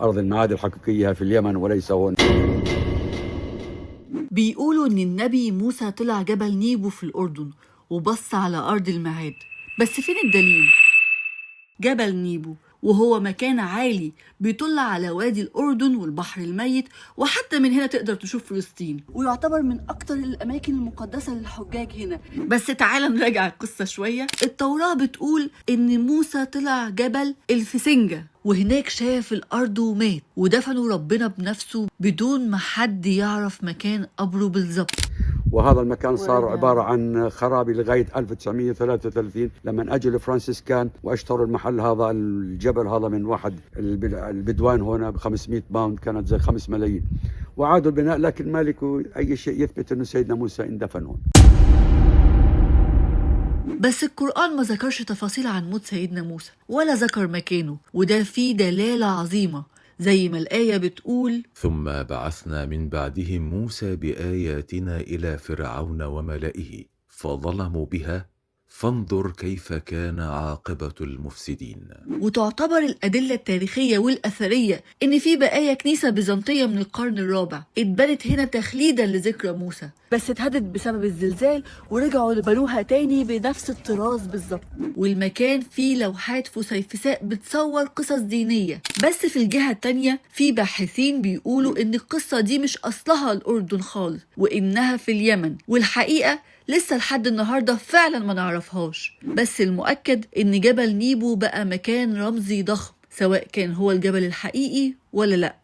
أرض المعاد الحقيقية في اليمن وليس هون. بيقولوا إن النبي موسى طلع جبل نيبو في الأردن وبص على أرض الميعاد، بس فين الدليل؟ جبل نيبو وهو مكان عالي بيطل على وادي الأردن والبحر الميت، وحتى من هنا تقدر تشوف فلسطين، ويعتبر من أكتر الأماكن المقدسة للحجاج هنا. بس تعال نراجع القصة شوية. التوراة بتقول إن موسى طلع جبل الفسنجة وهناك شاف الأرض ومات، ودفنوا ربنا بنفسه بدون ما حد يعرف مكان قبره بالظبط. وهذا المكان صار عبارة عن خرابي لغاية 1933 لما أجوا الفرنسيسكان واشتروا المحل هذا، الجبل هذا من واحد البدوان هنا ب 500 باوند، كانت زي 5 ملايين، وعادوا البناء، لكن ما لقوا أي شيء يثبت أنه سيدنا موسى اندفن هون. بس القرآن ما ذكرش تفاصيل عن موت سيدنا موسى ولا ذكر مكانه، وده فيه دلالة عظيمة زي ما الآية بتقول: ثم بعثنا من بعدهم موسى بآياتنا إلى فرعون وملئه فظلموا بها فانظر كيف كان عاقبة المفسدين. وتعتبر الأدلة التاريخية والأثرية إن في بقايا كنيسة بيزنطية من القرن الرابع اتبنت هنا تخليدا لذكرى موسى، بس اتهدت بسبب الزلزال ورجعوا لبنوها تاني بنفس الطراز بالظبط. والمكان فيه لوحات فسيفساء بتصور قصص دينية. بس في الجهة التانية في باحثين بيقولوا إن القصة دي مش أصلها الأردن خالص، وإنها في اليمن، والحقيقة لسه لحد النهاردة فعلا ما نعرفهاش. بس المؤكد إن جبل نيبو بقى مكان رمزي ضخم، سواء كان هو الجبل الحقيقي ولا لأ.